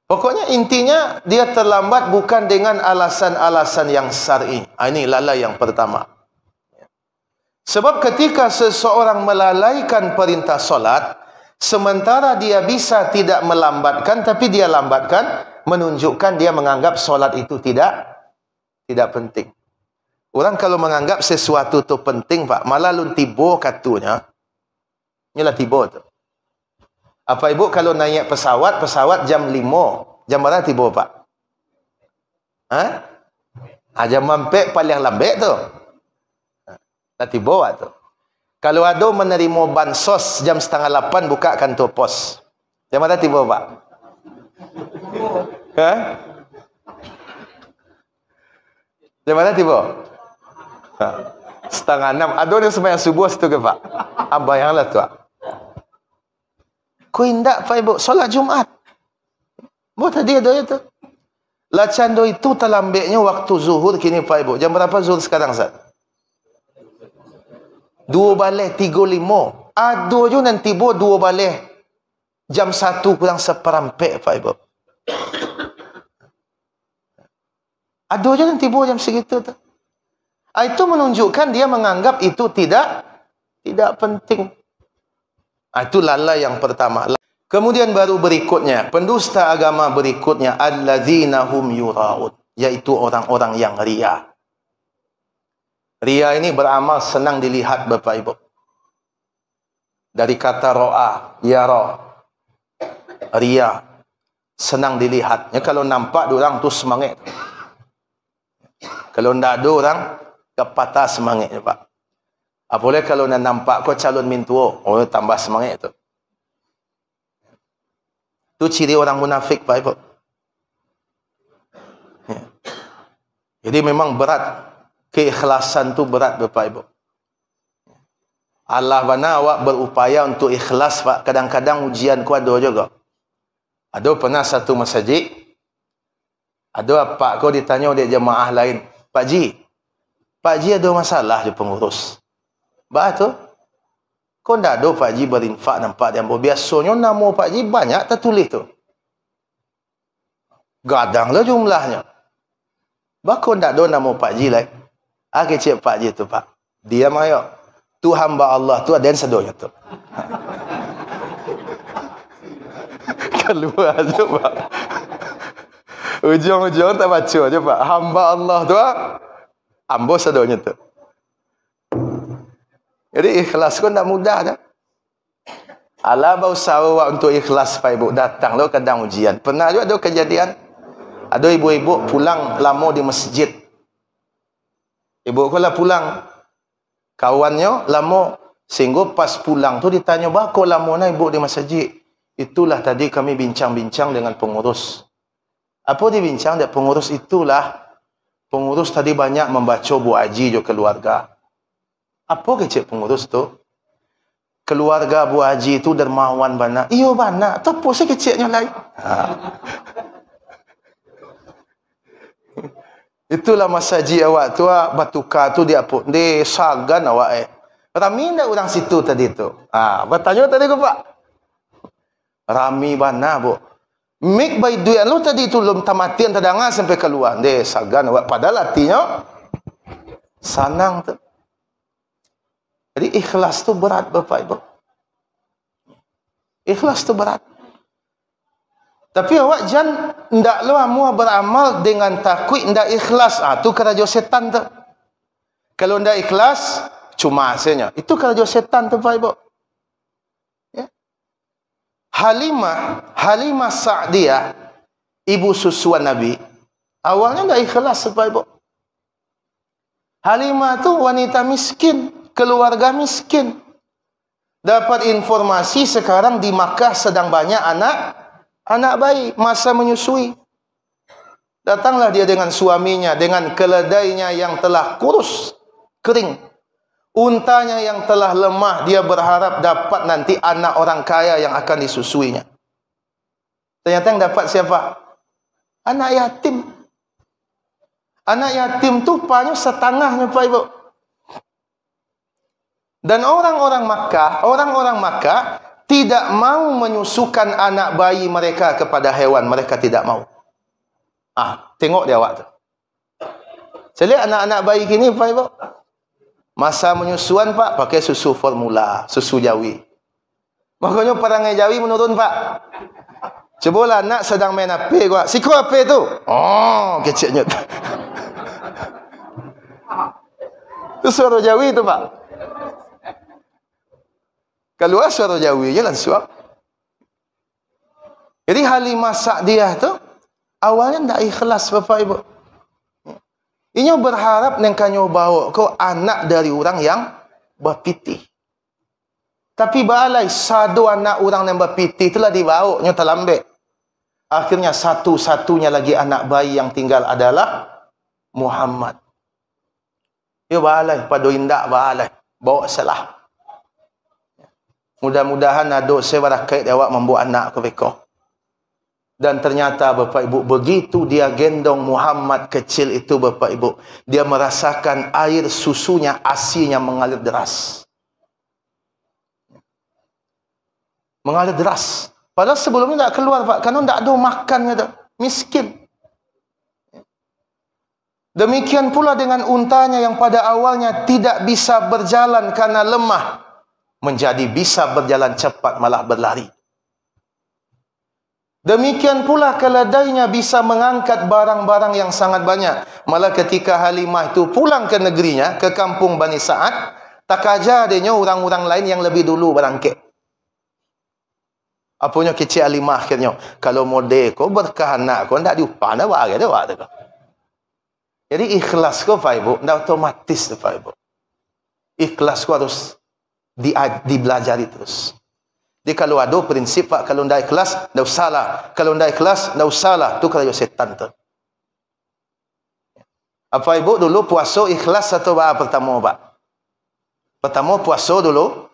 Pokoknya intinya dia terlambat bukan dengan alasan-alasan yang syar'i. Ini lalai yang pertama. Sebab ketika seseorang melalaikan perintah solat, sementara dia bisa tidak melambatkan, tapi dia lambatkan, menunjukkan dia menganggap solat itu tidak penting. Orang kalau menganggap sesuatu itu penting, Pak, malah lun tibo katunya. Inilah tibo tu. Apa ibu kalau naik pesawat jam 5, jam berapa tibo, Pak? Jam mampek paling lambat tu. Dah tibo tu. Kalau ada menerima bansos jam 7:30 buka kantor pos. Jam berapa tibo, Pak? Jam berapa tibo? 5:30. Ada yang sembahyang subuh situ ke, Pak? Bayanglah tu. Kau indak, Pak Ibu, solat Jumaat. Buat tadi ada itu. Lacan do itu terlambeknya waktu zuhur kini, Pak Ibu. Jam berapa zuhur sekarang, Ustaz? 2:35. Ada je nanti bo 2 jam 1 kurang seperempat, Pak Ibu. Ada je nanti bo jam segitu tu. Itu menunjukkan dia menganggap itu tidak penting. Itu lalai yang pertama. Kemudian baru berikutnya, pendusta agama berikutnya, alladzina hum yura'un, yaitu orang-orang yang ria. Ria ini beramal senang dilihat, Bapak Ibu. Dari kata ro'a, yara. Ria, senang dilihat. Ya, kalau nampak orang tu semangat. Kalau tidak ada orang, kepatah semangatnya, Pak. Apalagi kalau nak nampak kau calon mintuo, tambah semangat tu. Tu ciri orang munafik, Pak Ibu. Ya. Jadi memang berat. Keikhlasan tu berat, Bapak Ibu. Allah bana awak berupaya untuk ikhlas, Pak. Kadang-kadang ujian ku ada juga. Ada pernah satu masjid, ada pak kau ditanya oleh jemaah lain, Pak Ji ada masalah di pengurus. Bah tu, kau ndak ada Pak Ji berinfak nampak yang biasanya nama Pak Ji banyak tertulis tu. Gadanglah jumlahnya. Bah kau ndak ada nama Pak Ji lai. Kecik Pak Ji tu, Pak. Dia mayo. Tu hamba Allah tu ada yang sedonya tu. Keluar je, Pak. Ujung-ujung tak baca je, Pak. Hamba Allah tu, ambo sedonya tu. Jadi ikhlas pun tak mudah dah. Ala berusaha untuk ikhlas, Pak Ibu. Datang lo kadang ujian. Pernah juga ada kejadian. Ada ibu-ibu pulang lama di masjid. Ibu kalau pulang, kawannya lama. Sehingga pas pulang tu ditanya, bah kau lama na ibu di masjid? Itulah tadi kami bincang-bincang dengan pengurus. Apa dibincang dengan pengurus? Itulah pengurus tadi banyak membaca Bu Haji jo keluarga. Apa kecik pengurus tu? Keluarga Bu Haji tu dermawan bana. Iyo bana. Tu apa sih keciknya lain? Itulah masjid awak tu, batuka tu dia pun. Dia sagan awak Rami ndak orang situ tadi tu. Bertanya tadi ke Pak? Rami bana, Bu. Mik bayi duit lu tadi tu belum tamatian terdengar sampai keluar. Dia sagan awak. Padahal artinya sanang tu. Jadi ikhlas tu berat, Bapak Ibu. Ikhlas tu berat. Tapi awak jangan ndak lu amu beramal dengan takwid ndak ikhlas. Tu kerja setan tu. Kalau ndak ikhlas cuma hasilnya. Itu kerja setan tu, Bapak Ibu. Ya. Halimah Sa'diyah, ibu susuan Nabi, awalnya ndak ikhlas, Bapak Ibu. Halimah tu wanita miskin, keluarga miskin. Dapat informasi sekarang di Makkah sedang banyak anak bayi, masa menyusui. Datanglah dia dengan suaminya, dengan keledainya yang telah kurus, kering. Untanya yang telah lemah, dia berharap dapat nanti anak orang kaya yang akan disusuinya. Ternyata yang dapat siapa? Anak yatim. Anak yatim tu upahnya setengahnya Pak Ibu. Dan orang-orang Makkah tidak mau menyusukan anak bayi mereka kepada hewan. Mereka tidak mau. Tengok dia awak tu. Saya lihat anak-anak bayi kini Pak Ibu. Masa menyusuan Pak, pakai susu formula, susu Jawi. Makanya perangai Jawi menurun Pak. Cobalah anak sedang main api, gua. Siku api tu. Oh, kecilnya. Itu suara Jawi tu Pak. Keluar suara Jawi je langsung. Jadi Halimah Sa'diyah tu awalnya tak ikhlas Bapak Ibu. Inyo berharap nengkanyo bawa kau anak dari orang yang berpiti. Tapi balai satu anak orang yang berpiti itulah dibawa nyo terlambat. Akhirnya satu-satunya lagi anak bayi yang tinggal adalah Muhammad. Yo balai pada indak balai bawa salah. Mudah-mudahan ada sebarakat awak membawa anak ke mereka. Dan ternyata Bapak Ibu, begitu dia gendong Muhammad kecil itu Bapak Ibu, dia merasakan air susunya, asinya mengalir deras. Mengalir deras. Padahal sebelumnya tak keluar Pak, karena tak ada makannya dah. Miskin. Demikian pula dengan untanya yang pada awalnya tidak bisa berjalan karena lemah, menjadi bisa berjalan cepat malah berlari. Demikian pula keledainya bisa mengangkat barang-barang yang sangat banyak. Malah ketika Halimah itu pulang ke negerinya, ke kampung Bani Sa'ad, tak aja adanya orang-orang lain yang lebih dulu berangkit. Apanya kecil Halimah akhirnya, kalau model kau berkah anak kau, tak diupah, tak bagi dia buat. Jadi ikhlas kau Pak Ibu, tak otomatis tu Pak Ibu. Ikhlas kau harus dibelajari terus. Jadi kalau ada prinsip Pak, kalau tidak ikhlas, tidak usahlah. Kalau tidak ikhlas, tidak usahlah. Itu kerja setan tu. Apa Ibu dulu puasa ikhlas atau apa pertama Pak? Pertama puasa dulu,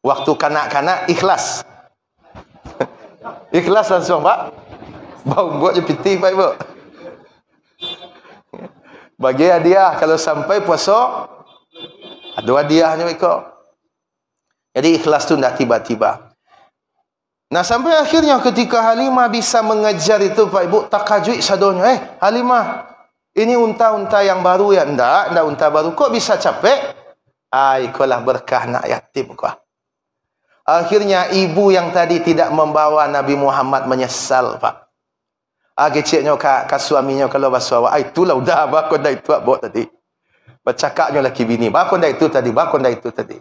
waktu kanak-kanak ikhlas. Ikhlas langsung Pak. Bau buat je piti Pak Ibu. Bagi hadiah, kalau sampai puasa, ada hadiahnya mereka. Jadi ikhlas tu tidak tiba-tiba. Nah sampai akhirnya ketika Halimah bisa mengejar itu Pak Ibu, takajui sadonya. Halimah, ini unta-unta yang baru ya? Tidak unta baru. Kok bisa capek? Ikolah berkah nak yatim kau. Akhirnya ibu yang tadi tidak membawa Nabi Muhammad menyesal Pak. Keciknya ke suaminya kalau basuawa. Itulah udah bakon dah itu bawa tadi. Bercakapnya laki bini. Bakon dah itu tadi. Bakon dah itu tadi.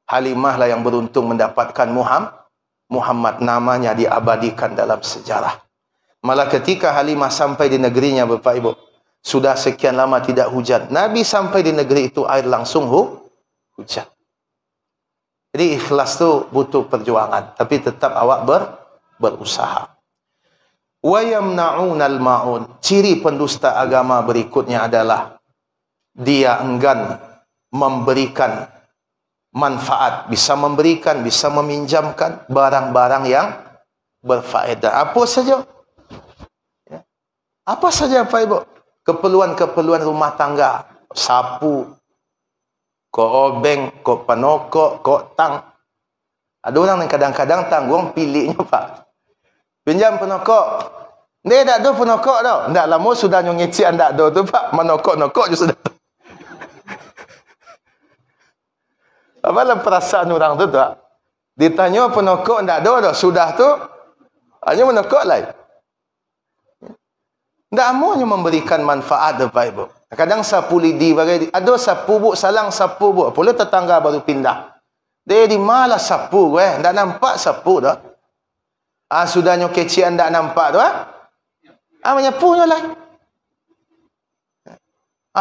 Halimah lah yang beruntung mendapatkan Muhammad, namanya diabadikan dalam sejarah. Malah ketika Halimah sampai di negerinya Bapak Ibu, sudah sekian lama tidak hujan. Nabi sampai di negeri itu air langsung hujan. Jadi ikhlas tu butuh perjuangan, tapi tetap awak berusaha. Wa yamna'unal ma'un. Ciri pendusta agama berikutnya adalah dia enggan memberikan manfaat, bisa memberikan, bisa meminjamkan barang-barang yang berfaedah. Apa saja? Apa saja Pak Ibu? Keperluan-keperluan rumah tangga, sapu, obeng, panokok, tang. Ada orang yang kadang-kadang tanggung pilihnya Pak. Pinjam penokok. Dia tak ada penokok tau. Tak lama sudah nyongeci anda ada tu Pak. Menokok-nokok je sudah. Apalah perasaan orang tu tak? Ditanya penokok tak ada dah. Sudah tu hanya menokok lain. Tak maunya memberikan manfaat tu Pak Ibu. Kadang sapu lidi bagi ada sapu buk salang sapu buk. Pula tetangga baru pindah. Dia di malah sapu tak nampak sapu dah. Sudahnya kecian tak nampak tu menyapunya lah.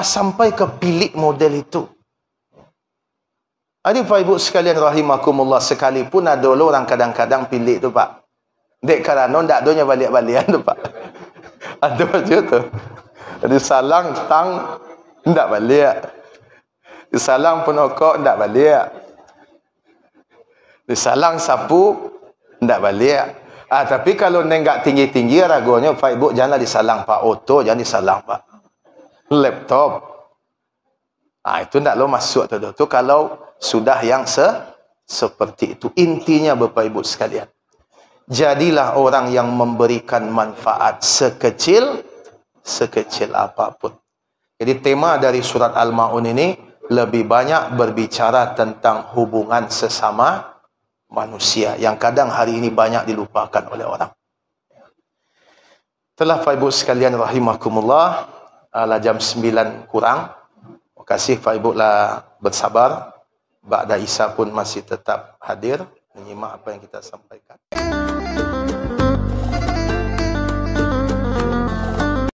Sampai ke pilik model itu. Adik Pak Ibu sekalian rahimakumullah, sekalipun ada orang kadang-kadang pilih tu Pak. Dek kerana tak adanya balik-balian tu Pak. Ada je tu. Jadi salang tang tak balik. Disalang penokok ndak balik. Disalang sapu ndak balik. Tapi kalau nenggak tinggi-tinggi ragonya Pak Ibu janganlah disalang Pak auto, jangan disalang Pak laptop. Itu ndak lo masuk tu kalau sudah yang seperti itu. Intinya Bapak Ibu sekalian, jadilah orang yang memberikan manfaat sekecil apapun. Jadi tema dari surat Al-Maun ini lebih banyak berbicara tentang hubungan sesama manusia yang kadang hari ini banyak dilupakan oleh orang. Telah Pak Ibu sekalian rahimakumullah, jam 9 kurang. Terima kasih Pak Ibu lah bersabar. Ba'da Isya pun masih tetap hadir menyimak apa yang kita sampaikan.